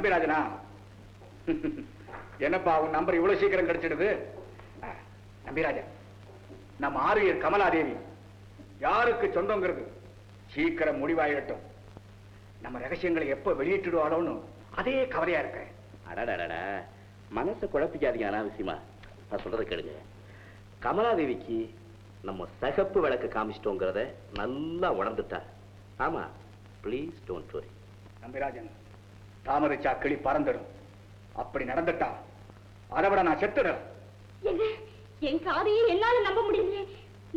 நம்பிராஜனா? என்னப்பா உன் நம்பர் இவ்வளவு சீக்கிரம் கிடைச்சிடுது? நம்பிராஜன், நம்ம ஆரியர் கமலாதேவி யாருக்கு சொந்தங்கிறது சீக்கிரம் முடிவாயிடட்டும். நம்ம ரகசியங்களை எப்ப வெளியிட்டுடுவாளோன்னு அதே கவலையா இருக்கேன். அடடடா, மனசை குழப்பிக்காதீங்க அனாவசியமா. நான் சொல்றதை கேளுங்க. கமலாதேவிக்கு நம்ம சகப்பு விளக்கு காமிச்சிட்டோங்கிறத நல்லா உணர்ந்துட்டா. ஆமா, ப்ளீஸ் டோன்ட் வரி. நம்பிராஜன், தாமரைச்சா கிளி பறந்துடும். அப்படி நடந்துட்டா அதை விட நான் செத்துறேன். என் காதையை என்னால நம்ப முடியல.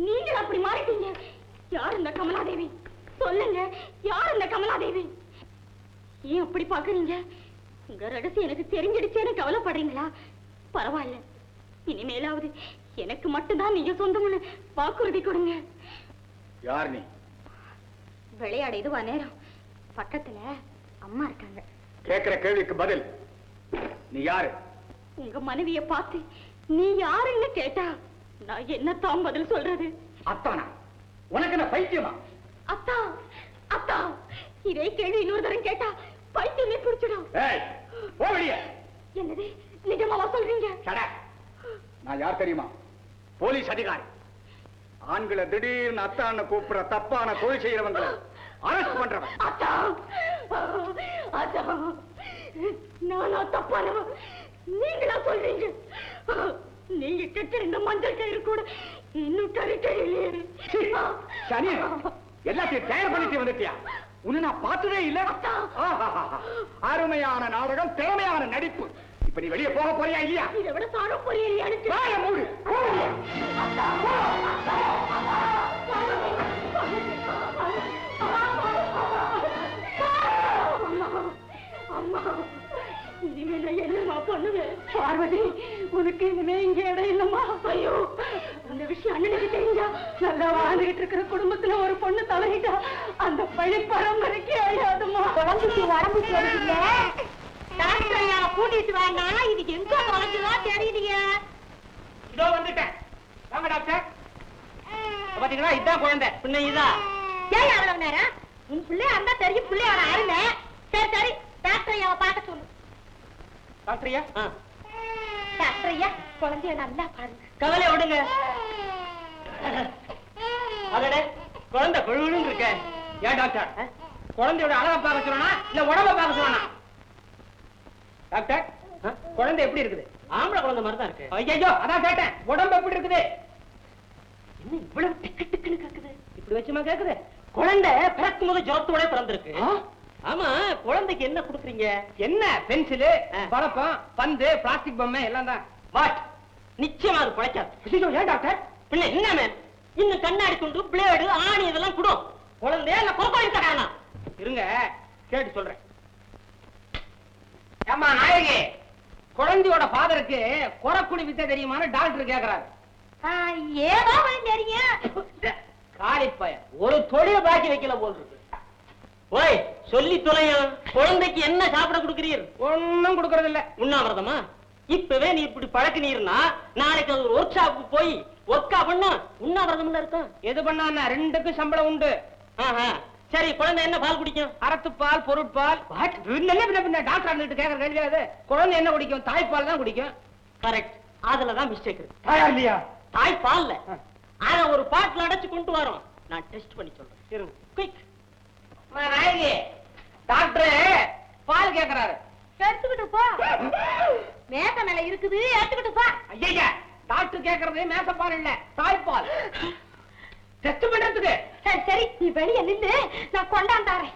நீங்கள் அப்படி மாறிட்டீங்க. யார் இந்த கமலாதேவி? சொல்லுங்க, யார் இந்த கமலாதேவி? ஏன் அப்படி பாக்குறீங்க? உங்க ரகசியம் எனக்கு தெரிஞ்சிடுச்சேன்னு கவலைப்படுறீங்களா? பரவாயில்ல, இனிமேலாவது எனக்கு மட்டும்தான் நீங்க சொந்தம்னு வாக்குறுதி கொடுங்க. யார் நீ? விளையாட இதுவா நேரம்? பக்கத்துல அம்மா இருக்காங்க. கேட்கிற கேள்விக்கு பதில். நீ யாரு? உங்க மனைவியை பார்த்து நீ யாருன்னு கேட்டா நான் என்னத்தான் பதில் சொல்றது? அத்தானா? உனக்கு என்ன பைத்தியமா? அத்தா, அத்தா, இதே கேள்வி இன்னொரு தரம் கேட்டா பைத்தியமே பிடிச்சிடும். என்னது, நிஜமாவா சொல்றீங்க? நான் யார் தெரியுமா? போலீஸ் அதிகாரி. ஆண்களை திடீர்னு அத்தான்னு கூப்பிடுற தப்பான தொழில் செய்யறவங்க அரெஸ்ட் பண்றவன். அத்தா, அத்தா, நானா தப்பானவன்? நீங்களா சொல்றீங்க? நீங்க கெட்ட இந்த மஞ்சள் கயிறு கூட இன்னும் கறிக்கையிலே. சனி, எல்லாத்தையும் தயார் பண்ணிட்டு வந்துட்டியா? உன்னை நான் பார்த்ததே இல்ல. அருமையான நாடகம், திறமையான நடிப்பு. இப்ப நீ வெளியே போக போறியா இல்லையா? இதை விட சாட போறியா? மூடு. அம்மா, இனிமே நான் என்னமா பண்ணுவேன்? பார்வதி, உனக்கு இனிமே இங்க இடம் இல்லம்மா. ஐயோ, அந்த விஷயம் அண்ணனுக்கு தெரிஞ்சா நல்லா வாழ்ந்துகிட்டு இருக்கிற குடும்பத்துல ஒரு பொண்ணு தலையிட்டா அந்த பழி பரம்பரைக்கு அழியாதுமா. குழந்தைக்கு உடம்பு சரியில்ல, டாக்டரையா கூட்டிட்டு வாங்க. இது எங்க குழந்தைதான் தெரியலைய. இதோ வந்துட்டேன். வாங்க டாக்டர். பாத்தீங்களா, இதான் குழந்தை. பின்ன இதா ஏன் அவ்வளவு நேரம்? உன் பிள்ளையா இருந்தா தெரியும், பிள்ளையோட அருமை. சரி சரி, டாக்டர் ஐயாவை பார்க்க சொல்லு. டாக்டர் ஐயா, டாக்டர் ஐயா, குழந்தைய நல்லா பாருங்க. கவலை விடுங்க. அதே குழந்தை கொழுன்னு இருக்க. ஏன் டாக்டர், குழந்தையோட அழகை பார்க்க சொல்லனா இல்ல உடம்ப பார்க்க சொல்லனா? டாக்டர், குழந்தை எப்படி இருக்குது? ஆம்பளை குழந்தை மாதிரி தான் இருக்கு. ஐயோ, அதான் கேட்டேன், உடம்பு எப்படி இருக்குது? என்ன இவ்வளவு டிக்கு டிக்குன்னு கேக்குது? இப்படி வச்சுமா கேக்குது? குழந்தை பிறக்கும் போது ஜோரத்தோட பிறந்திருக்கு. ஆமா, குழந்தைக்கு என்ன கொடுக்குறீங்க? என்ன? பென்சிலு, பழப்பம், பந்து, பிளாஸ்டிக் பொம்மை எல்லாம் தான். வாட்? நிச்சயமா அது பழைக்காது. ஏன் டாக்டர்? பின்ன என்ன மேம், இன்னும் கண்ணாடி துண்டு, பிளேடு, ஆணி இதெல்லாம் கொடும். குழந்தைய இல்ல கொக்கோடி தரானா? இருங்க, கேட்டு சொல்றேன். ஏமா நாயகி, குழந்தையோட ஃபாதருக்கு கொரக்குடி வித்தை தெரியுமான்னு டாக்டர் கேக்குறாரு. ஏதோ தெரியும். காலிப்பய ஒரு தொழில் பாக்கி வைக்கல போல் இருக்கு. ஓய், சொல்லி தொலையும். குழந்தைக்கு என்ன சாப்பிட கொடுக்கிறீர்? ஒன்னும் கொடுக்கறது இல்ல. உண்ணாவிரதமா? இப்பவே நீ இப்படி பழக்கினீர்னா நாளைக்கு ஒரு ஒர்க் ஷாப்புக்கு போய் ஒர்க்கா பண்ணா உண்ணாவிரதம் இருக்கும். எது பண்ணா ரெண்டுக்கும் சம்பளம் உண்டு. சரி, குழந்தை என்ன பால் குடிக்கும்? அறத்துப்பால், பொருட்பால். டாக்டர் கேட்கற கேள்வி. குழந்தை என்ன குடிக்கும்? தாய்ப்பால் தான் குடிக்கும். கரெக்ட், அதுலதான் மிஸ்டேக் இருக்கு. தாயா இல்லையா? தாய்ப்பால்ல அத ஒரு பாட்டில் அடைச்சு கொண்டு வரோம். நான் டெஸ்ட் பண்ணி சொல்றேன். குயிக். நாயகி, டாக்டர் பால் கேக்குறாரு. எடுத்துக்கிட்டு போ. மேச மேல இருக்குது, எடுத்துக்கிட்டு போ. ஐயா, டாக்டர் கேக்குறது மேசப்பால் இல்ல, தாய்ப்பால். டெஸ்ட் பண்றதுக்கு. சரி சரி, நீ வெளியே நின்று, நான் கொண்டாந்தாரேன்.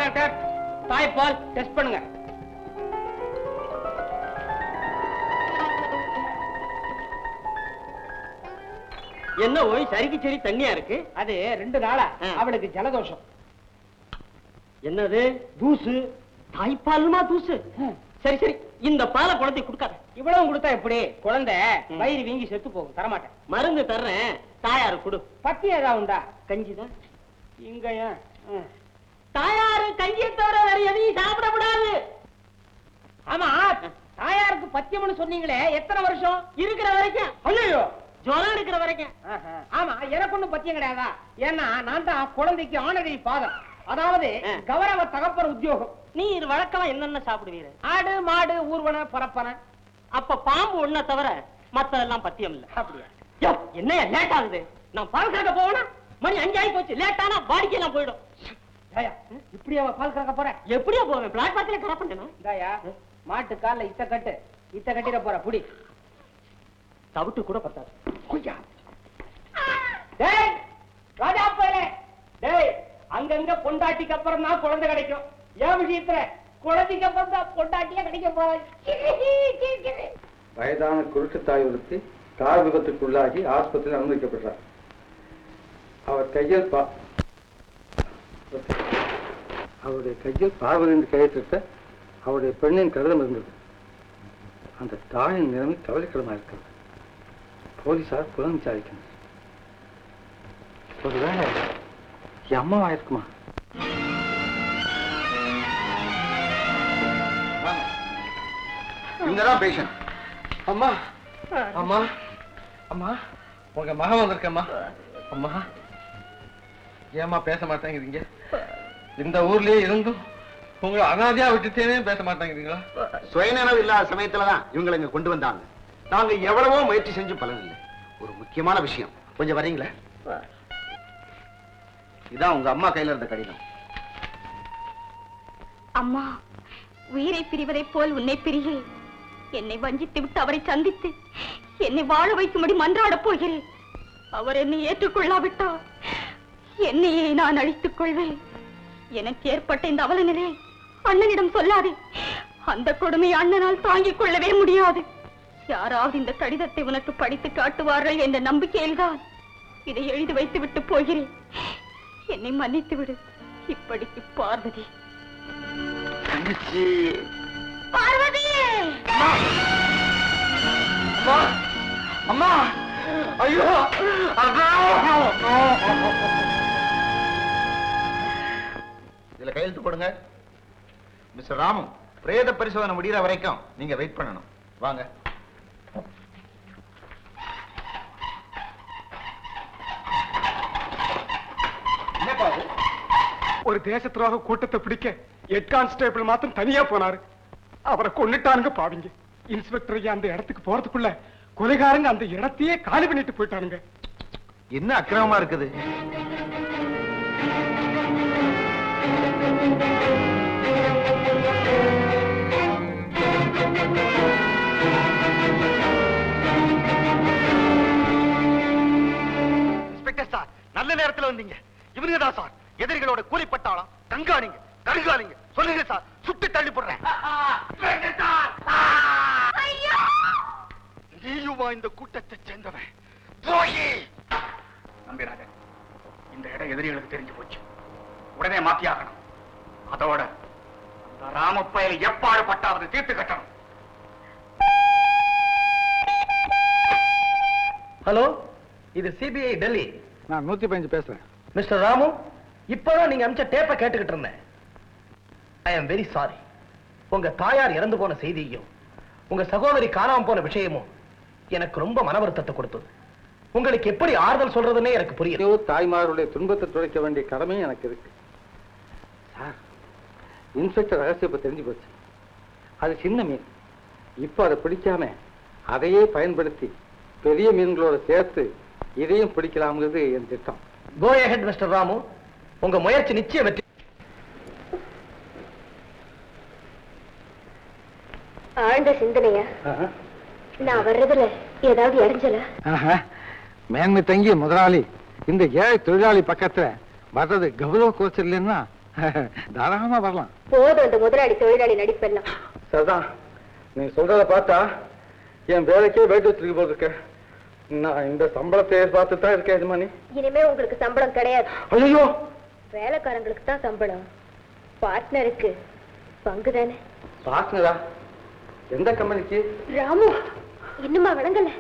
டாக்டர், தாய்ப்பால் டெஸ்ட் பண்ணுங்க. என்ன ஓய், சரிக்கு சரி தண்ணியா இருக்கு? அது 2 நாளா அவளுக்கு ஜலதோஷம். என்னது தூசு? தாய்ப்பாலுமா தூசு? சரி சரி, இந்த பாலை குழந்தை கொடுக்காத. இவ்வளவு கொடுத்தா எப்படி? குழந்தை வயிறு வீங்கி செத்து போகும். தரமாட்டேன். மருந்து தர்றேன், தாயாரு கொடு. பத்தி ஏதாவது உண்டா? கஞ்சிதான். இங்கயா? தாயாரு கஞ்சியை தவிர வேற எதையும் சாப்பிடக்கூடாது. ஆமா, தாயாருக்கு பத்தியம்னு சொன்னீங்களே, எத்தனை வருஷம்? இருக்கிற வரைக்கும். ஐயோ, ஜுரம் இருக்கிற வரைக்கும். ஆமா, எனக்கு ஒண்ணும் பத்தியம் கிடையாதா? ஏன்னா நான் தான் குழந்தைக்கு ஆனரி ஃபாதர், அதாவது கௌரவ தகப்பன் உத்தியோகம். நீர் வழக்கமா என்னென்ன சாப்பிடுவீர? ஆடு மாடு ஊர்வன பரப்பன. அப்ப பாம்பு ஒண்ண தவிர மத்ததெல்லாம் பத்தியம் இல்ல. அப்படியா? யோ, என்ன லேட் ஆகுது? நான் பால் கறக்க போவேனா? மணி 5 ஆகி போச்சு. லேட்டானா வாடிக்கையெல்லாம் போயிடும். தாயா, இப்படியா பால் கறக்க போற? எப்படியா போவேன்? பிளாட் பாத்தில கறப்பேனா? தாயா, மாட்டு கால்ல இத்த கட்டிட போற புடி. தவிட்டு கூட பத்தாது. குய்யா. டேய் ராஜா போயிலே. டேய், அங்கங்க பொண்டாட்டிக்கு அப்புறம் தான் குழந்தை கிடைக்கும். ஏன் விஷயத்துல குழந்தைக்கு அப்புறம் தான் பொண்டாட்டியே கிடைக்க போறாங்க. வயதான குருட்டு தாய் ஒருத்தி கார் விபத்துக்குள்ளாகி ஆஸ்பத்திரியில் அனுமதிக்கப்பட்டார். அவருடைய கையில் பார்வதிந்து கையெழுத்திட்ட அவருடைய பெண்ணின் கடிதம் இருந்தது. அந்த தாயின் நிலைமை கவலைக்கிடமா இருக்கிறது. போலீசார் புலம் விசாரிக்கின்றனர். ஒருவேளை என் அம்மாவா இருக்குமா? இவங்கதான் பேஷண்ட். அம்மா அம்மா அம்மா, உங்க மகன் வந்திருக்கம்மா. அம்மா, ஏம்மா பேச மாட்டேங்கிறீங்க? இந்த ஊர்லயே இருந்தும் உங்களை அனாதையா விட்டுட்டேனே பேச மாட்டேங்கிறீங்களா? சுயநினைவு இல்லாத சமயத்துலதான் இவங்களை இங்க கொண்டு வந்தாங்க. நாங்க எவ்வளவோ முயற்சி செஞ்சு பலன் இல்லை. ஒரு முக்கியமான விஷயம், கொஞ்சம் வரீங்களா? இதான் உங்க அம்மா கையில இருந்த கடிதம். அம்மா, உயிரை பிரிவதைப் போல் உன்னை பிரிகிறேன். என்னை வஞ்சித்து விட்டு அவரை சந்தித்து என்னை வாழ வைக்கும்படி மன்றாடப் போகிறேன். அவர் என்னை ஏற்றுக்கொள்ளாவிட்டால் என்னையே நான் அழித்துக் கொள்வேன். எனக்கு ஏற்பட்ட இந்த அவல நிலையை அண்ணனிடம் சொல்லாதே. அந்த கொடுமை அண்ணனால் தாங்கிக் கொள்ளவே முடியாது. யாராவது இந்த கடிதத்தை உனக்கு படித்து காட்டுவார்கள் என்ற நம்பிக்கையில்தான் இதை எழுதி வைத்து விட்டு போகிறேன். என்னை மன்னித்து விடு. இப்படிக்கு பார்வதி. பார்வதி! அம்மா, ஐயோ, இதுல கையெழுத்து போடுங்க. மிஸ்டர் ராமு, பிரேத பரிசோதனை முடிகிற வரைக்கும் நீங்க வெயிட் பண்ணணும். வாங்க. ஒரு தேச துரோக கூட்டத்தை பிடிக்க ஹெட் கான்ஸ்டேபிள் மாத்திரம் தனியா போனாரு. அவரை கொன்னுட்டானுங்க பாவிங்க. இன்ஸ்பெக்டர் அந்த இடத்துக்கு போறதுக்குள்ள கொலைகாரங்க அந்த இடத்தையே காலி பண்ணிட்டு போயிட்டானுங்க. என்ன அக்கிரமமா இருக்குது? இன்ஸ்பெக்டர் சார், நல்ல நேரத்துல வந்தீங்க. இவனுங்க தான் சார் எதிரிகளோட கூலிப்பட்டாளம். கண்காணிங்க, கண்காணிங்க. சொல்லுங்க சார், சுட்டு தள்ளி போடுறேன். நீயுமா இந்த கூட்டத்தை சேர்ந்தவன்? நம்பிராஜன், இந்த இடம் எதிரிகளுக்கு தெரிஞ்சு போச்சு. உடனே மாத்தியாகணும். அதோட அந்த ராமப்பயல் எப்பாடு பட்டாவது தீர்த்து கட்டணும். ஹலோ, இது சிபிஐ டெல்லி. நான் 115 பேசுறேன். மிஸ்டர் ராமு, இப்பதான் நீங்க அமிச்ச டேப்பை கேட்டுக்கிட்டு இருந்தேன். I am very sorry. உங்க தாயார் இறந்து போன செய்தியும் உங்க சகோதரி காணாம போன விஷயமும் எனக்கு ரொம்ப மன வருத்தத்தை கொடுத்தது. உங்களுக்கு எப்படி ஆறுதல் சொல்றதுன்னே எனக்கு புரியல. தாய்மாருடைய துன்பத்தை துடைக்க வேண்டிய கடமை எனக்கு இருக்கு சார். இன்ஸ்பெக்டர் ரகசியப்ப தெரிஞ்சு போச்சு. அது சின்ன மீன். இப்போ அதை பிடிக்காம அதையே பயன்படுத்தி பெரிய மீன்களோட சேர்த்து இதையும் பிடிக்கலாம்ங்கிறது என் திட்டம். கோ அஹெட் மிஸ்டர் ராமு, உங்க முயற்சி நிச்சயம் வெற்றி. ஆழ்ந்த சிந்தனையா? நான் வர்றதுல ஏதாவது இடைஞ்சல? மேன்மை தங்கிய முதலாளி இந்த ஏழை தொழிலாளி பக்கத்துல வர்றது கௌரவ கோச்சல் இல்லைன்னா தாராளமா வரலாம். போதும் அந்த முதலாளி தொழிலாளி நடிப்பெல்லாம். சரிதான், நீ சொல்றத பார்த்தா என் வேலைக்கே வெயிட் வச்சிருக்க போது இருக்க. நான் இந்த சம்பளத்தை எதிர்பார்த்து தான் இருக்கேன். இனிமே உங்களுக்கு சம்பளம் கிடையாது. ஐயோ, வேலைக்காரங்களுக்கு தான் சம்பளம். பார்ட்னருக்கு பங்கு தானே? பார்ட்னரா? எந்த கம்பெனிக்கு? ராமு இன்னுமா விளங்கல?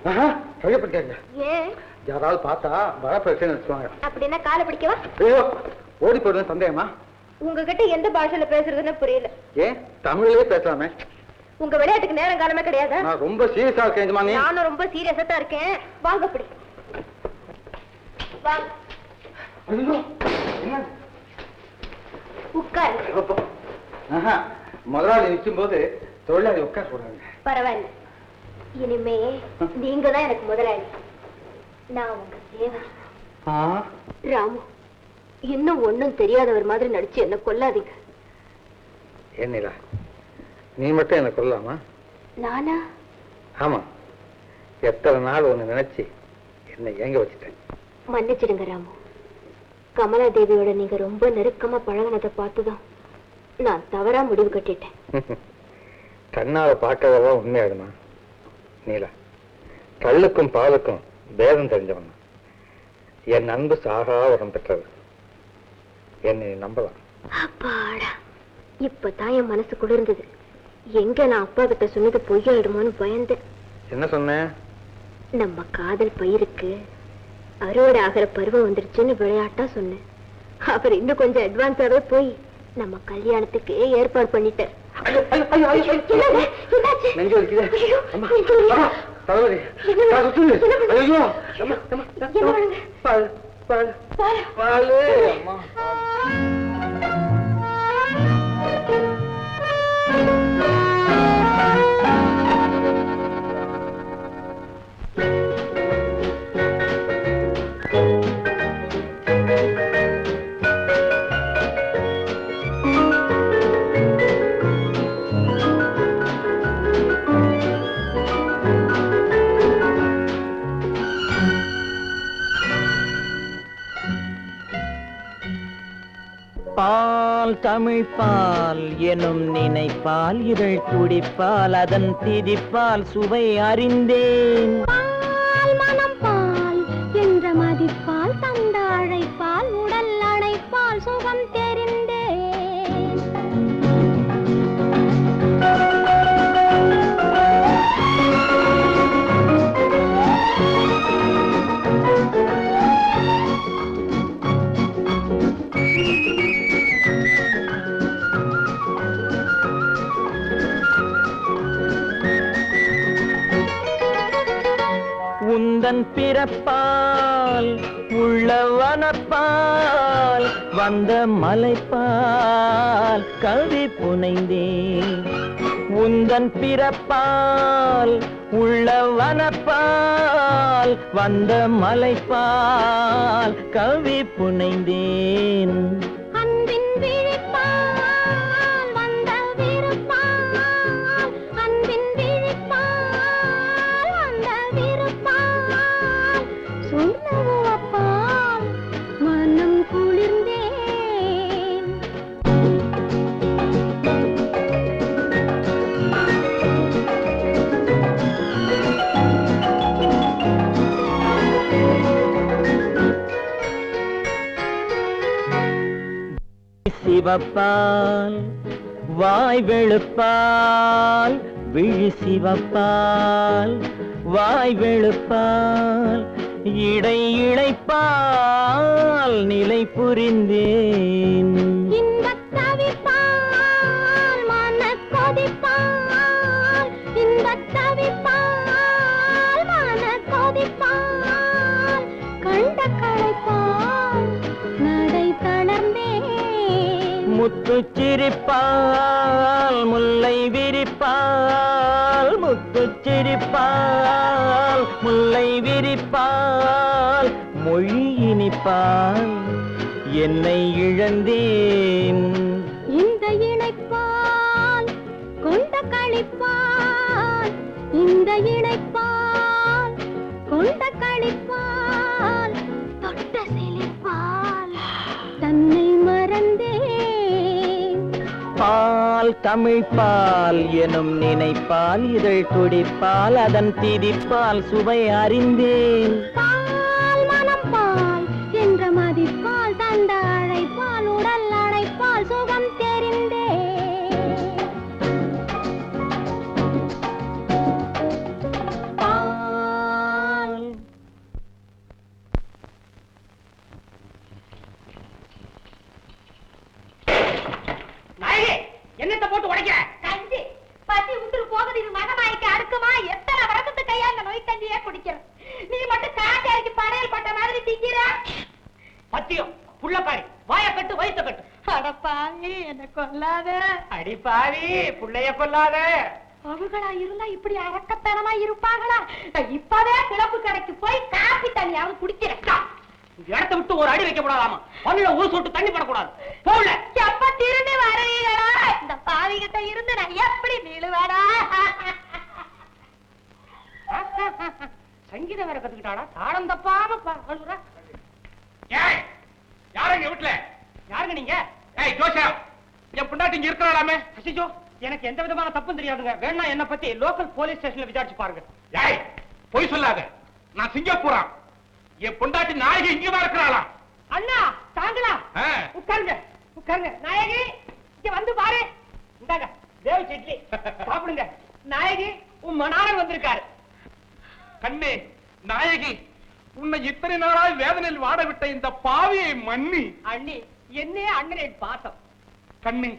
கையப்பட்டாங்க. ஏன்? யாராவது பார்த்தா வர பிரச்சனை வச்சுவாங்க. அப்படின்னா காலை பிடிக்கவா? ஐயோ, ஓடி போயிடுவேன். சந்தேகமா? உங்ககிட்ட எந்த பாஷையில பேசுறதுன்னு புரியல. ஏன் தமிழ்லயே பேசலாமே? உங்க விளையாட்டுக்கு நேரம் காலமே கிடையாது. நான் ரொம்ப சீரியஸா இருக்கேன். நானும் ரொம்ப சீரியஸா தான் இருக்கேன். வாங்க அப்படி வாங்க. உட்காரு. முதலாளி நிற்கும் போது தொழிலாளி உட்கார சொல்றாங்க. பரவாயில்ல, இனிமே நீங்க தான் எனக்கு முதலாளி. நான் உங்க சேவை. ராமு, இன்னும் ஒண்ணும் தெரியாதவர் மாதிரி நடிச்சு என்ன கொல்லாதீங்க. என்னடா நீ மட்டும் என்ன கொல்லாமா? நானா? ஆமா, எத்தனை நாள் ஒண்ணு நினைச்சு என்ன ஏங்க வச்சுட்டேன். மன்னிச்சிடுங்க ராமு. கமலா தேவியோட நீங்க ரொம்ப நெருக்கமா பழகினதை பார்த்துதான் நான் தவறா முடிவு கட்டிட்டேன். கண்ணால பார்க்கறதெல்லாம் உண்மையாடுமா நீலா? கல்லுக்கும் பாலுக்கும் பேதம் தெரிஞ்சவன். என் அன்பு சாகா வரம் பெற்றது. என்னை நம்பலாம். அப்பாடா, இப்பதான் என் மனசு குளிர்ந்தது. எங்க நான் அப்பா கிட்ட சொன்னது பொய்யாயிடுமோன்னு பயந்தேன். என்ன சொன்னேன்? நம்ம காதல் பயிருக்கு அறுவடை ஆகிற பருவம் வந்துருச்சுன்னு விளையாட்டா சொன்னேன். அவர் இன்னும் கொஞ்சம் அட்வான்ஸாவே போய் நம்ம கல்யாணத்துக்கு ஏற்பாடு பண்ணிட்டார். நெஞ்சு வலிக்குது. தலைவலி. ஐயோ, பால் பால் பால். அம்மா பால் தமிழ் பால் எனும் நினைப்பால் இதழ் துடிப்பால் அதன் திதிப்பால் சுவை அறிந்தேன். பால் மனம் பால் என்ற மதிப்பால் தந்த அழைப்பால் உடல் அணைப்பால் சுகம் தெரிந்தேன். உந்தன் பிறப்பால் உள்ளவனப்பால் வந்த மலைப்பால் கவி புனைந்தேன். உந்தன் பிறப்பால் உள்ளவனப்பால் வந்த மலைப்பால் கவி புனைந்தேன். அன்பின் விழிப்பால் வந்த விருப்பால், அன்பின் விழிப்பால் வந்த விருப்பால் சொல்லப்பால் மனம் குளிர்ந்தேன். சிவப்பால் வாய் வெளுப்பால் விழி சிவப்பால் வாய் வெளுப்பால் இடை இழைப்பால் நிலை புரிந்தேன். இன்பத் தவிப்பால் மனக் கொதிப்பால், இன்பத் தவிப்பால் மனக் கொதிப்பால் கண்ட களைப்பால் நடை தளர்ந்தேன். முத்துச் சிரிப்பால் முல்லை விரிப்பால், முத்துச் சிரிப்பால் முல்லை விரிப்பால் மொழி இனிப்பால் என்னை இழந்தேன். இந்த இணைப்பால் கொண்ட களிப்பால், இந்த இணைப்பால் கொண்ட களிப்பால் தொட்ட சிலிப்பால் தன்னை மறந்தேன். பால் தமிழ் பால் எனும் நினைப்பால் இதழ் துடிப்பால் அதன் திதிப்பால் சுவை அறிந்தேன். பால் மனம் பால் என்ற மதிப்பால் தந்த அழைப்பால் உடல் அழைப்பால் சுகம் தெரிந்தேன். உள்ள பாரு, வாய கட்டு, வயிற்ற கட்டு. அடப்பாவி, என்ன கொல்லாத. அடிப்பாவி, புள்ளைய கொல்லாத. அவங்களா இருந்தா இப்படி அரக்கத்தனமா இருப்பாங்களா? இப்பவே கிளப்பு கடைக்கு போய் காப்பி தண்ணியாவது குடிக்கிறேன். இடத்தை விட்டு ஒரு அடி வைக்க கூடாதாமா, பல்லுல ஒரு சொட்டு தண்ணி படக்கூடாது. போல எப்ப திரும்பி வரீங்களா? இந்த பாவிகிட்ட இருந்து நான் எப்படி நீளுவாடா? சங்கீதம் வேற கத்துக்கிட்டாடா, தாளம் தப்பாம பாடுறா. ஏய், யாருங்க வீட்டுல? யாருங்க நீங்க? ஏய் ஜோசியா, என் பொண்டாட்டி இங்க இருக்கிறாளாமே? அசிஜோ, எனக்கு எந்த விதமான தப்பும் தெரியாதுங்க. வேணா என்ன பத்தி லோக்கல் போலீஸ் ஸ்டேஷன்ல விசாரிச்சு பாருங்க. ஏய், பொய் சொல்லாத. நான் சிங்கப்பூரா. என் பொண்டாட்டி நாயகி இங்கதான் இருக்கிறாளா? அண்ணா தாங்களா? உட்காருங்க உட்காருங்க. நாயகி இங்க வந்து பாரு. இந்தாங்க தேவ இட்லி சாப்பிடுங்க. நாயகி உன் மணாளன் வந்திருக்காரு. கண்ணே, நாயகி, உன்னை இத்தனை நாளாய் வேதனையில் வாட விட்ட இந்த பாவியை மன்னி. அண்ணி, என்னே அண்ணனின் பாசம். கண்ணே,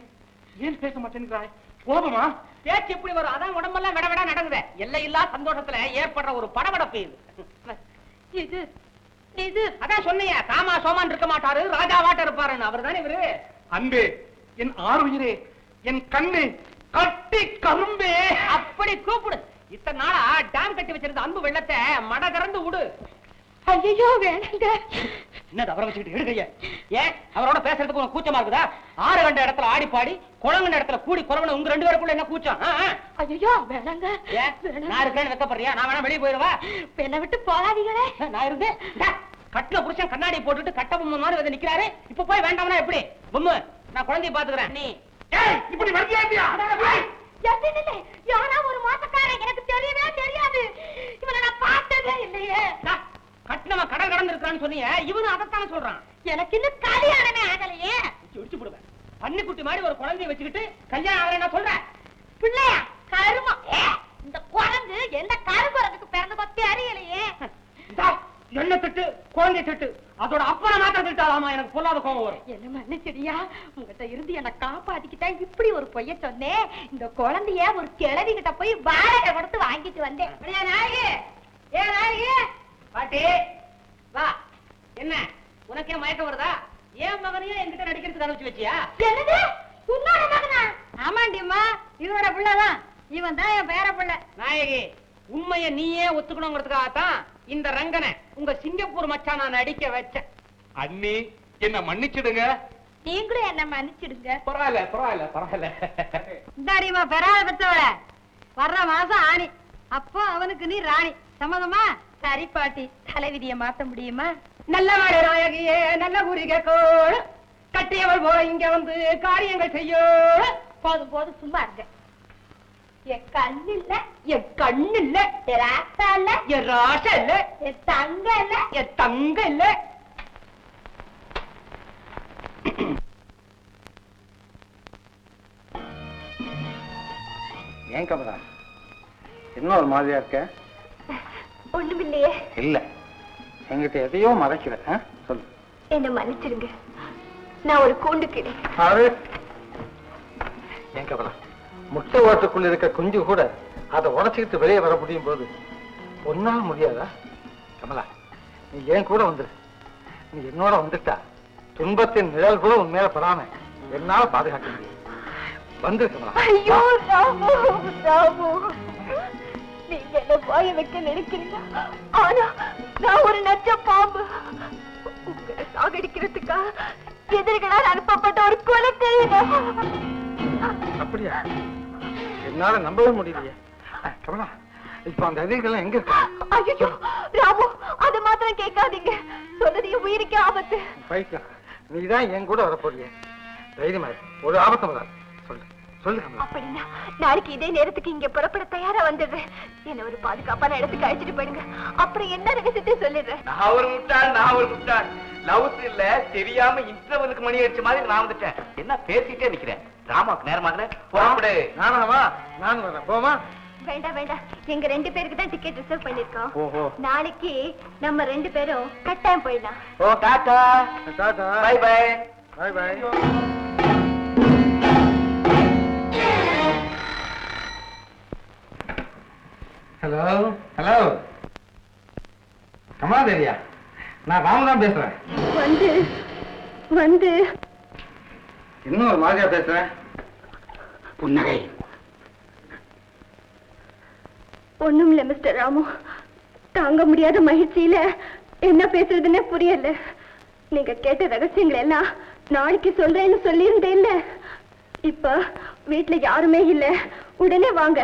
ஏன் பேச மாட்டேங்கிறாய்? கோபமா? பேச்சு இப்படி வரும், அதான் உடம்பெல்லாம் விட விட நடக்குது. எல்லையில்லா சந்தோஷத்துல ஏற்படுற ஒரு படபடப்பு இது. இது அதான் சொன்னீங்க, சாமா சோமான் இருக்க மாட்டாரு, ராஜாவாட்ட இருப்பாருன்னு. அவர் தானே இவரு. அன்பே, என் ஆறுயிரே, என் கண்ணே, கட்டி கரும்பே. அப்படி கூப்பிடு. இத்தனை நாளா டேம் கட்டி வச்சிருந்த அன்பு வெள்ளத்தை மட திறந்து விடு. ஐயோ வேணாங்க. என்னது அவரை வச்சுக்கிட்டு எடுக்கைய? ஏன் அவரோட பேசுறதுக்கு உனக்கு கூச்சமா இருக்குதா? ஆறு கண்ட இடத்துல ஆடி பாடி, குளங்கண்ட இடத்துல கூடி குறவன உங்க ரெண்டு பேருக்குள்ள என்ன கூச்சம்? ஐயோ வேணாங்க. நான் இருக்கேன்னு வைக்கப்படுறியா? நான் வேணா வெளியே போயிடுவா? என்னை விட்டு போகாதீங்களே. நான் இருந்தேன் கட்டில புருஷன் கண்ணாடி போட்டுட்டு கட்ட பொம்மை மாதிரி வந்து நிக்கிறாரு. இப்ப போய் வேண்டாம்னா எப்படி? பொம்மை, நான் குழந்தைய பாத்துக்கிறேன். நீ இப்படி வந்தியா? யாரா ஒரு மோசக்காரன், எனக்கு தெரியவே தெரியாது. இவனை நான் பார்த்ததே இல்லையே. கட்டினவன் கடல் கடந்து இருக்கிறான்னு சொன்னீங்க, இவனும் அதைத்தானே சொல்றான். எனக்கு இன்னும் கல்யாணமே ஆகலையே. இடிச்சு போடுவேன். பன்னிக்குட்டி மாதிரி ஒரு குழந்தைய வச்சுக்கிட்டு கல்யாணம் ஆகல நான் சொல்றேன். பிள்ளையா கருமா? இந்த குரங்கு எந்த கருங்குறதுக்கு பிறந்ததோ தெரியலையே. என்ன திட்டு, குழந்தை திட்டு, அதோட அப்பனை மாத்திரம் திட்டாலாமா? எனக்கு பொல்லாத கோபம் வரும். என்ன மன்னிச்சிடியா, உங்ககிட்ட இருந்து என்ன காப்பாத்திக்கிட்டா இப்படி ஒரு பொய்ய சொன்னேன். இந்த குழந்தைய ஒரு கிழவி கிட்ட போய் வாடகை கொடுத்து வாங்கிட்டு வந்தேன். நாயகி, ஏ நாயகி, பாட்டி வா. என்ன உனக்கே மயக்கம் வருதா? ஏன் மகனையே என்கிட்ட நடிக்கிறதுக்கு அனுப்பிச்சு வச்சியா? என்னது, உன்னோட மகனா? ஆமாண்டியம்மா, இவனோட பிள்ளைதான். இவன் தான் என் பேர பிள்ளை. நாயகி, உண்மையை நீயே ஒத்துக்கணுங்கிறதுக்காகத்தான் இந்த ரங்கனை உங்க சிங்கப்பூர் மச்சான் நான் நடிக்க வச்சேன். அண்ணி, என்ன மன்னிச்சிடுங்க. நீங்களும் என்ன மன்னிச்சிடுங்க. பரவாயில்ல பரவாயில்ல பரவாயில்ல. இந்தாடிமா பெறாத பெற்றவள, வர்ற மாசம் ஆணி, அப்போ அவனுக்கு நீ ராணி. சம்மதமா? சரி பாட்டி, தலைவிதியை மாத்த முடியுமா? நல்ல மாடு நாயகியே, நல்ல குறிக கோள் கட்டியவள் போல இங்க வந்து காரியங்கள் செய்ய. போதும் போதும், சும்மா இருங்க. என் கண்ணு இல்ல, என் கண்ணு இல்ல, என் ராசா இல்ல, என் ராசா இல்ல, என் தங்க இல்ல, என் தங்க இல்ல. ஏன் கமலா, என்ன ஒரு மாதிரியா இருக்க? ஒண்ணுமில்லையே. இல்ல, என்கிட்ட எதையோ மறைக்கிற. சொல்லு. என்ன மன்னிச்சிருங்க, நான் ஒரு கூண்டு கிளி. ஏன் கமலா, முட்டை ஓட்டுக்குள்ள இருக்க குஞ்சு கூட அதை உடச்சுக்கிட்டு வெளியே வர முடியும் போது ஒன்னால முடியாதா? கமலா, நீ ஏன் கூட வந்துரு. நீ என்னோட வந்துட்டா துன்பத்தின் நிழல் கூட உன் மேல படாம என்னால பாதுகாக்க முடியும். வந்துரு கமலா. ஐயோ ராமு, ராமு, நீங்க என்ன வாய வைக்க நினைக்கிறீங்க, ஆனா நான் ஒரு நச்ச பாம்பு. உங்களை சாகடிக்கிறதுக்கா எதிரிகளால் அனுப்பப்பட்ட ஒரு கொலைக்கையில. அப்படியா? என்னால நம்பவே முடியலையே. கமலா, இப்ப அந்த எதிரிகள் எங்க இருக்காங்க? ஐயோ ராமு, அது மாத்திரம் கேட்காதீங்க, சொன்னதையும் உயிருக்கு ஆபத்து. பைத்தியம், நீதான் என் கூட வரப்போறிய. தைரியமா இரு, ஒரு ஆபத்தம் வராது. சொல்லு சொல்லு கமலா. அப்படின்னா நாளைக்கு இதே நேரத்துக்கு இங்க புறப்பட தயாரா வந்துடுறேன். என்ன ஒரு பாதுகாப்பான இடத்துக்கு அழைச்சிட்டு போயிடுங்க, அப்புறம் என்ன ரகசியத்தை சொல்லிடுறேன். நான் ஒரு முட்டாள். லவுஸ் இல்ல, தெரியாம இன்டர்வலுக்கு மணி அடிச்ச மாதிரி நான் வந்துட்டேன். என்ன பேசிட்டே நிக்கிறேன்? ராமாவுக்கு நேரமாகல, புறப்படு. நானும் வரேன். போமா? வேண்டாம் வேண்டாம், எங்க ரெண்டு பேருக்கு தான் டிக்கெட் ரிசர்வ் பண்ணிருக்கோம். ஓஹோ. நாளைக்கு நம்ம ரெண்டு பேரும் கட்டாயம் போயிடலாம். ஓ tata. Tata. Bye bye. Bye bye. Hello hello, கமலாதேவியா? நான் ராமதான் பேசுறேன். வந்து வந்து இன்னும் ஒரு மாதிரியா பேசுற? புன்னகை. ஒண்ணும் இல்ல மிஸ்டர் ராமு. தாங்க முடியாத மகிழ்ச்சியில என்ன பேசுறதுன்னே புரியல. நீங்க கேட்ட ரகசியங்கள் எல்லாம் நாளைக்கு சொல்றேன்னு சொல்லியிருந்தேன் இல்ல. இப்ப வீட்டுல யாருமே இல்ல. உடனே வாங்க,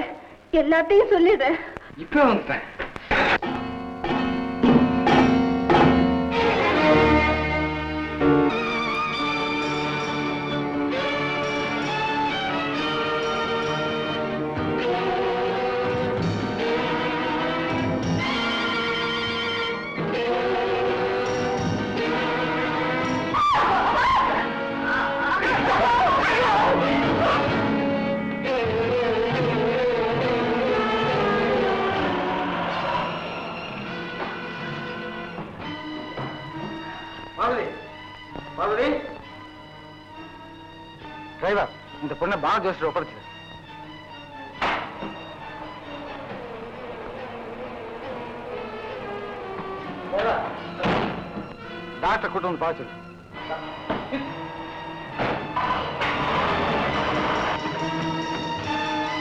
எல்லாத்தையும் சொல்லிடுறேன். இப்ப வந்துட்டேன். டிரைவர், இந்த பொண்ணை பால ஜோசியர் ஒப்படைச்சு. டாக்டர் கூட்டு வந்து பார்த்து.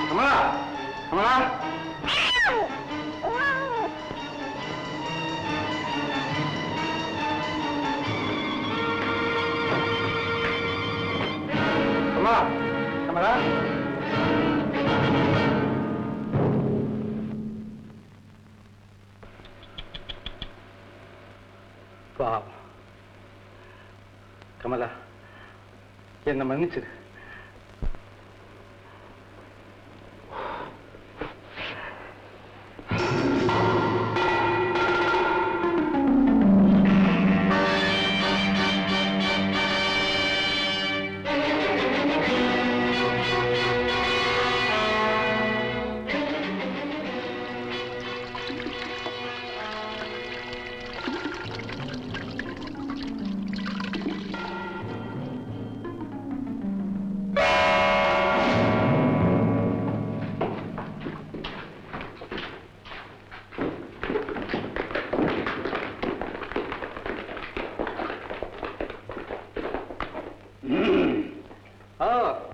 கமலா, கமலா, கமலா, கமலா. பாவம். கமலா, என்ன மன்னிச்சிரு.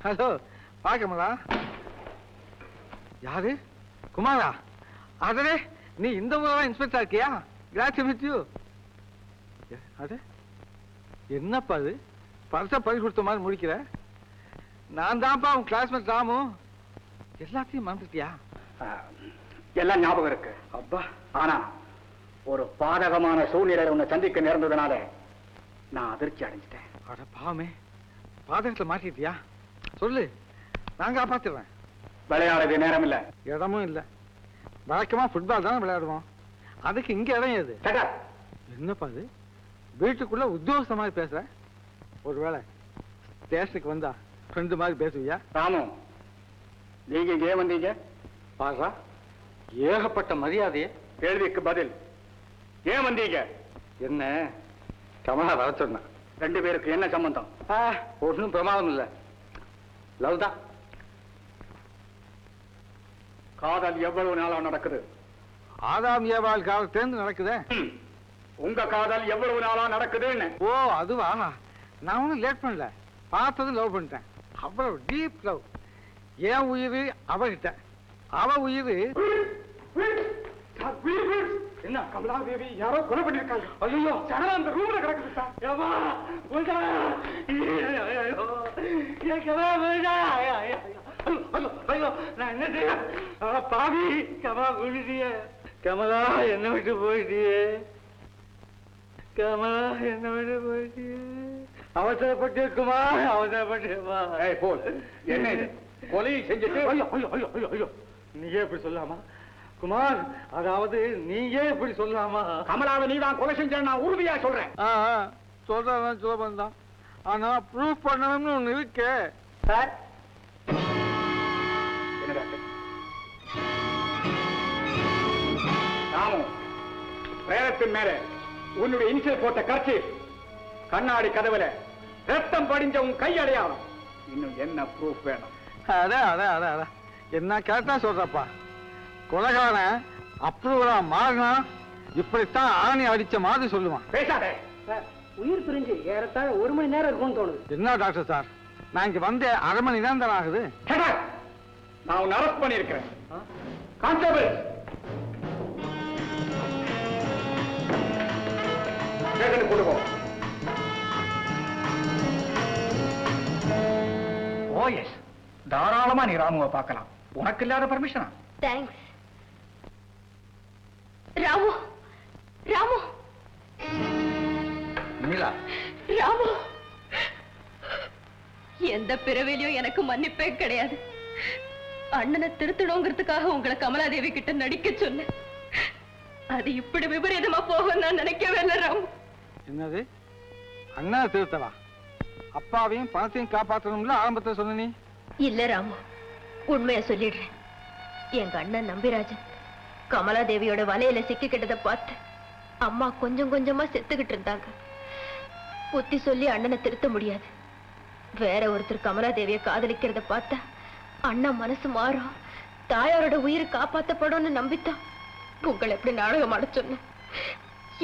ஹலோ, பாக்கமலா. யாரு? குமாரா? அதே நீ இந்த ஊரெல்லாம் இன்ஸ்பெக்டர் இருக்கியா? Grad to meet you. அது என்னப்பா அது? பரிசை பறி கொடுத்த மாதிரி முடிக்கிற. நான் தான்ப்பா உன் கிளாஸ்மேட் ராமு. எல்லாத்தையும் மறந்துட்டியா? எல்லாம் ஞாபகம் இருக்கு. அப்பா, ஆனா ஒரு பாதகமான சூழ்நிலை உன்னை சந்திக்க நேர்ந்ததுனால நான் அதிர்ச்சி அடைஞ்சிட்டேன். அட பாவமே, பாதகத்துல மாட்டிட்டியா? சொல்லு, நான் காப்பாத்துறேன். விளையாடுறது நேரம் இல்ல, இடமும் இல்ல. வழக்கமா ஃபுட்பால் தானே விளையாடுவோம். அதுக்கு இங்க இடம் ஏது? என்னப்பா அது? வீட்டுக்குள்ள உத்தியோகஸ்த மாதிரி பேசுற. ஒருவேளை ஸ்டேஷனுக்கு வந்தா ஃப்ரெண்டு மாதிரி பேசுவியா? ராமு, நீங்க இங்க ஏன் வந்தீங்க? பாருடா, ஏகப்பட்ட மரியாதையே. கேள்விக்கு பதில். ஏன் வந்தீங்க? என்ன கமலா வர சொன்னா. ரெண்டு பேருக்கு என்ன சம்பந்தம்? ஒன்றும் பிரமாதம் இல்ல. லவ் தான். காதல் எவ்வளவு நாளா நடக்குது? ஆதாம் ஏவாள் காலத்திலிருந்து நடக்குதே. உங்க காதல் எவ்வளவு நாளா நடக்குதுன்னு. ஓ, அதுவா? நான் ஒன்னும் லேட் பண்ணல. பார்த்தது லவ் பண்ணிட்டேன். அவ்வளவு டீப் லவ். என் உயிர் அவகிட்ட, அவ உயிர். என்ன கமலா தேவி யாரோ கொலை பண்ணிருக்காங்க. ஐயோ, சடலா அந்த ரூம்ல கிடக்குது சார். ஏமா உண்டா? ஐயோ, நான் என்ன செய்ய? பாவி, கமலா விழுதிய. கமலா என்ன விட்டு போயிட்டியே. கமலா என்ன விட்டு போயிட்டியே. அவசரப்பட்டிருக்குமா? அவசரப்பட்டிருக்குமா? என்ன இது? கொலையை செஞ்சுட்டு ஐயோ ஐயோ ஐயோ ஐயோ ஐயோ, நீயே இப்படி சொல்லாமா குமார்? அதாவது நீயே இப்படி சொல்லாமா? கமலாவை நீதான் கொலை செஞ்சேன்னு நான் உறுதியா சொல்றேன். சொல்றதான் சுலபம் தான். ஆனா ப்ரூஃப் பண்ணணும்னு ஒண்ணு இருக்கு சார். என்ன டாக்டர்? ராமு, பிரேரத்தின் மேல உன்னுடைய இனிஷியல் போட்ட கர்ச்சி, கண்ணாடி கதவுல ரத்தம் படிஞ்ச உன் கை அடையாளம், இன்னும் என்ன ப்ரூஃப் வேணும்? அதான் என்ன கரெக்டா சொல்றப்பா. கொலைகாரன் அப்ரூவலா மாறினா இப்படித்தான் ஆணி அடிச்ச மாதிரி சொல்லுவான். பேசாதே. உயிர் பிரிஞ்சு ஏறத்தாழ 1 மணி நேரம் இருக்கும்னு தோணுது. என்ன டாக்டர் சார், நான் இங்க வந்து 1/2 மணி நேரம் தானே ஆகுது. நான் உன்னை அரெஸ்ட் பண்ணியிருக்கிறேன். கான்ஸ்டபிள், ஸ்டேஷனுக்கு கொண்டு போ. ஓ எஸ், தாராளமா நீ ராமுவை பார்க்கலாம். உனக்கு இல்லாத பர்மிஷனா? தேங்க்ஸ். ராமு, ராமு, நீலா, ராமு, எந்த பிறவிலையும் எனக்கு மன்னிப்பே கிடையாது. அண்ணனை திருத்தணுங்கிறதுக்காக உங்களை கமலாதேவி கிட்ட நடிக்க சொன்னேன். அது இப்படி விபரீதமா போகும் நான் நினைக்கவே இல்லை ராமு. என்னது அண்ணா திருத்தவா? அப்பாவையும் பணத்தையும் காப்பாற்றணும்ல ஆரம்பத்தில் சொன்ன நீ. இல்ல ராமு, உண்மைய சொல்லிடுறேன். எங்க அண்ணன் நம்பிராஜன் கமலாதேவியோட வலையில சிக்கிக்கிட்டதை பார்த்து அம்மா கொஞ்சம் கொஞ்சமா செத்துக்கிட்டு இருந்தாங்க. புத்தி சொல்லி அண்ணனை திருத்த முடியாது. வேற ஒருத்தர் கமலாதேவியை காதலிக்கிறத பார்த்தா அண்ணா மனசு மாறும், தாயாரோட உயிரை காப்பாத்தப்படும்னு நம்பித்தான் உங்களை எப்படி நாடகம் ஆட சொன்னேன்.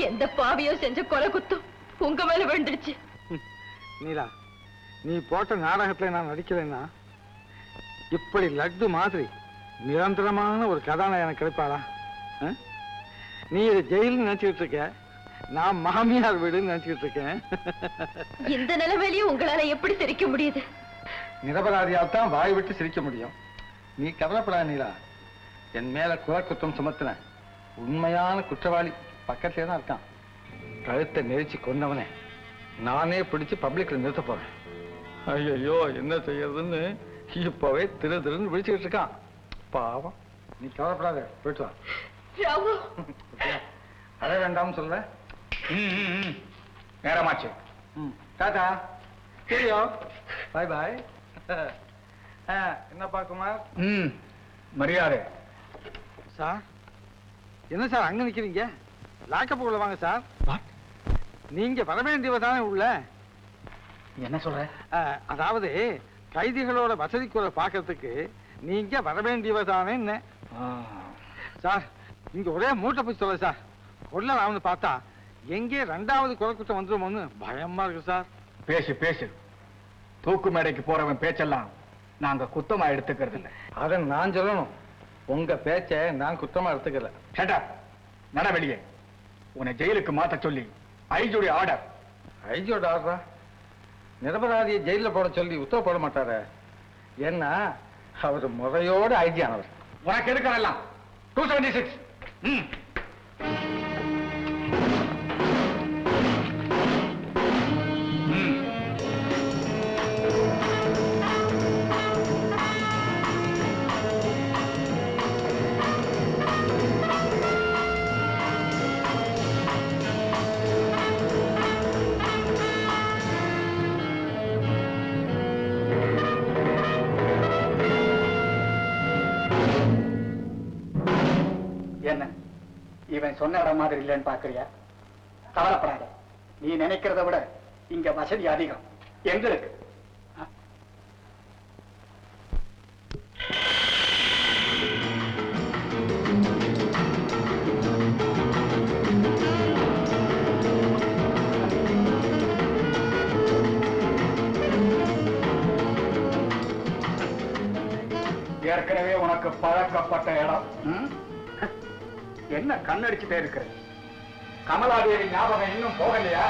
எந்த பாவியோ செஞ்ச கொலை குத்தம் உங்க மேல விழுந்துடுச்சு. நீலா, நீ போட்ட நாடகத்துல நான் நடிக்கிறேன்னா இப்படி லட்டு மாதிரி நிரந்தரமான ஒரு கதாநாயகன் கிடைப்பாளா? நீ இதை ஜெயில்னு நினைச்சுக்கிட்டு இருக்க, நான் மாமியார் வீடுன்னு நினைச்சுக்கிட்டு இருக்கேன். இந்த நிலைமையிலையும் உங்களால எப்படி சிரிக்க முடியுது? நிரபராதியால் தான் வாய் விட்டு சிரிக்க முடியும். நீ கவலைப்படா நீலா, என் மேல குறை குற்றம் சுமத்தின உண்மையான குற்றவாளி பக்கத்திலே தான் இருக்கான். கழுத்தை நெரிச்சு கொண்டவனே நானே பிடிச்சு பப்ளிக்ல நிறுத்த போறேன். ஐயோ என்ன செய்யறதுன்னு இப்பவே திருன்னு விழிச்சுக்கிட்டு இருக்கான். பாவம், நீ கவலைப்படாத, போயிட்டு வா. ராமு, அழ வேண்டாம்னு சொல்ல. நேரமாச்சு. டாடா, சரியோ, பாய் பாய். என்னப்பா குமார்? மரியாதை. சார், என்ன சார் அங்க நிக்கிறீங்க? லாக்கப் உள்ள வாங்க சார். நீங்க வர வேண்டியவ தானே உள்ள. என்ன சொல்ற? அதாவது கைதிகளோட வசதி குறை பார்க்கறதுக்கு நீங்க வர வேண்டியவ தானே. சார், இங்க ஒரே மூட்டை போய் சொல்ல சார். கொல்லலாம்னு பார்த்தா எங்கே 2வது கொலை குற்றம் வந்துருமோன்னு பயமா இருக்கு சார். பேசு பேசு. தூக்கு மேடைக்கு போறவன் பேச்செல்லாம் நாங்க குத்தமா எடுத்துக்கிறது இல்லை. அதை நான் சொல்லணும், உங்க பேச்சை நான் குத்தமா எடுத்துக்கல. Shut up. நட வெளியே. உன்னை ஜெயிலுக்கு மாத்த சொல்லி ஐஜியோட ஆர்டர். ஐஜியோட ஆர்டரா? நிரபராதியை ஜெயில போட சொல்லி உத்தரவு போட மாட்டாரு. ஏன்னா அவர் முறையோடு ஐஜி ஆனவர். உனக்கு எதுக்கெல்லாம் 276. என்ன இவன் சொன்ன இடம் மாதிரி இல்லைன்னு பாக்குறியா? கவலைப்படாத, நீ நினைக்கிறத விட இங்க வசதி அதிகம் எங்களுக்கு. ஏற்கனவே உனக்கு பழக்கப்பட்ட இடம். என்ன கண்ணடிச்சுட்டே இருக்கிற? கமலாதேவி ஞாபகம் இன்னும் போகலையா?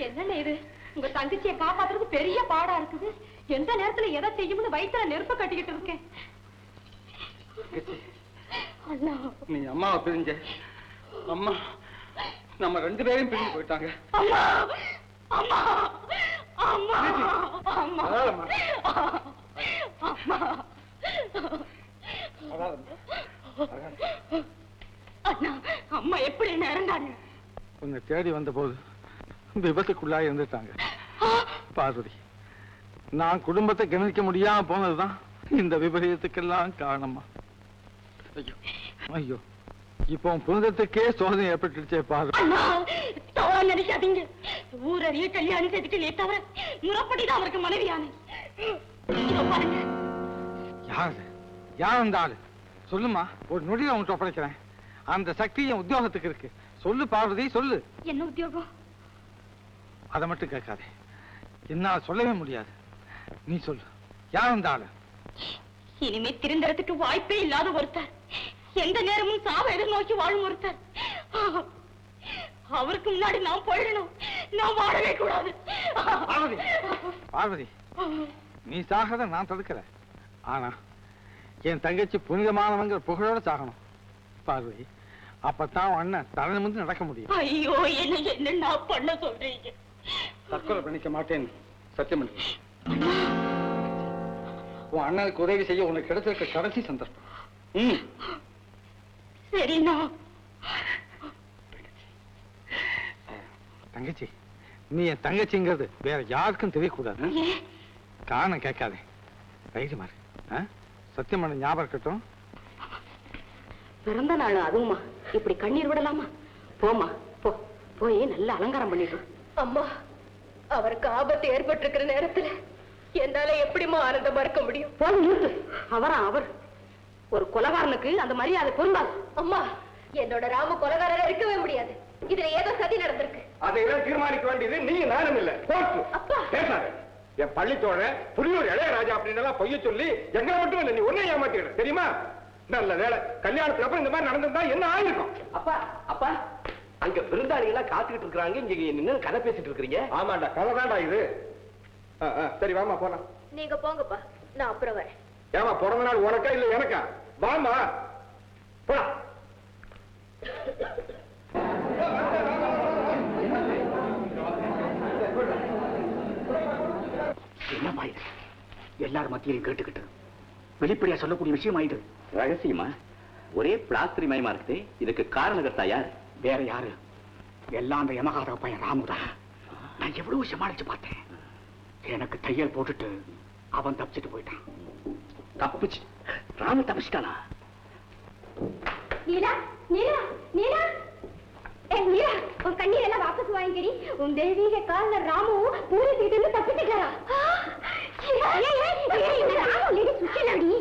என்ன இது உங்க தங்கச்சியை காப்பாத்துறது பெரிய பாடா இருக்குது. எந்த நேரத்துல எதை செய்யும்னு வயிற்றுல நெருப்ப கட்டிக்கிட்டு இருக்கேன். அண்ணா நீ அம்மாவை பிரிஞ்ச அம்மா நம்ம 2 பேரையும் பிரிஞ்சு போயிட்டாங்க. அம்மா அம்மா அம்மா அம்மா அண்ணா அம்மா எப்படி இறந்தாங்க? உன்னை தேடி வந்த போது விபத்துக்குள்ளாக இருந்துட்டாங்க. பார்வதி, நான் குடும்பத்தை கவனிக்க முடியாம போனதுதான் இந்த விபரீதத்துக்கெல்லாம் காரணமா. ஐயோ ஐயோ, இப்போ புனிதத்துக்கே சோதனை ஏற்பட்டுச்சே பாரு. நினைக்காதீங்க, ஊரறிய கல்யாணம் செய்துட்டு தவிர முறப்படிதான் அவருக்கு மனைவியான. யாரு யார் அந்த ஆளு சொல்லுமா, ஒரு நொடியை உன்கிட்ட ஒப்படைக்கிறேன். அந்த சக்தி என் உத்தியோகத்துக்கு இருக்கு. சொல்லு பார்வதி, சொல்லு. என்ன உத்தியோகம்? அதை மட்டும் கேட்காதே, என்னால் சொல்லவே முடியாது. நீ சொல்லு, யார் அந்த ஆளு? இனிமே திருந்தறதுக்கு வாய்ப்பே இல்லாத ஒருத்தர், எந்த நேரமும் சாவ எதிர்நோக்கி வாழும் ஒருத்தர். அவருக்கு முன்னாடி நான் போயிடணும், நான் வாழவே கூடாது. பார்வதி, பார்வதி, நீ சாகத நான் தடுக்கல. ஆனா என் தங்கச்சி புனிதமானவங்கிற புகழோட சாகணும் பார்வதி. அப்பதான் அண்ணன் தலை நிமிர்ந்து நடக்க முடியும். ஐயோ, என்ன நான் பண்ண சொல்றீங்க? தற்கொலை பண்ணிக்க மாட்டேன் சத்தியம் பண்ணு. உன் அண்ணனுக்கு உதவி செய்ய உனக்கு கிடைச்சிருக்க கடைசி சந்தர்ப்பம். சரிண்ணா. தங்கச்சி, நீ என் தங்கச்சிங்கிறது வேற யாருக்கும் தெரியக்கூடாது. காரணம் கேட்காதே, தைரியமா இரு. சத்தியம் பண்ண ஞாபகம் இருக்கட்டும். பிறந்த நாள் அதுவுமா இப்படி கண்ணீர் விடலாமா? போமா, போ, போய் நல்லா அலங்காரம் பண்ணிடு. அம்மா, அவருக்கு ஆபத்து ஏற்பட்டிருக்கிற நேரத்துல என்னால எப்படிமா ஆனந்தமா இருக்க முடியும்? போது, அவர் ஒரு கொலைகாரனுக்கு அந்த மரியாதை பொருந்தாது. அம்மா, என்னோட ராம கொலைகாரரா இருக்கவே முடியாது. இதுல ஏதோ சதி நடந்திருக்கு. அதையெல்லாம் தீர்மானிக்க வேண்டியது நீ நானும் இல்ல. பேசாத. என் பள்ளித்தோட புரியூர் இளையராஜா அப்படின்னு பொய்ய சொல்லி எங்களை மட்டும் இல்ல, நீ ஒன்னே ஏமாத்திட தெரியுமா? நல்ல வேலை, கல்யாணத்துக்கு அப்புறம் இந்த மாதிரி நடந்திருந்தா என்ன ஆயிருக்கும்? அப்பா அப்பா, அங்க விருந்தாளிகளா காத்துக்கிட்டு இருக்காங்க, இங்க நின்னு கதை பேசிட்டு இருக்கீங்க. ஆமாண்டா, கதை தான்டா இது. சரி வாமா போலாம். நீங்க போங்கப்பா, நான் அப்புறம் வரேன். ஏமா பிறந்த நாள் உனக்கா இல்ல எனக்கா? வாமா போலாம். என்னப்பா இது? எல்லாரும் மத்தியிலும் கேட்டுக்கிட்டு வெளிப்படையா சொல்லக்கூடிய விஷயம் ஆயிடு. ரகசியமா ஒரே பிளாஸ்திரி மயமா இருக்குது. இதுக்கு காரணகர்த்தா யார்? வேற யாரு? எல்லாம் அந்த யமகாத பையன் ராமுதான். நான் எவ்வளவு சமாளிச்சு பார்த்தேன். எனக்கு தையல் போட்டுட்டு அவன் தப்பிச்சுட்டு போயிட்டான். தப்பிச்சு? ராமு தப்பிச்சிட்டானா? நீலா, நீலா, நீலா, நீலா, உன் கண்ணீர் எல்லாம் வாபஸ் வாங்கிக்கடி. உன் தெய்வீக கால்ல ராமு பூரி தீட்டு தப்பிச்சுட்டாரா? ராமு சுச்சலாடி.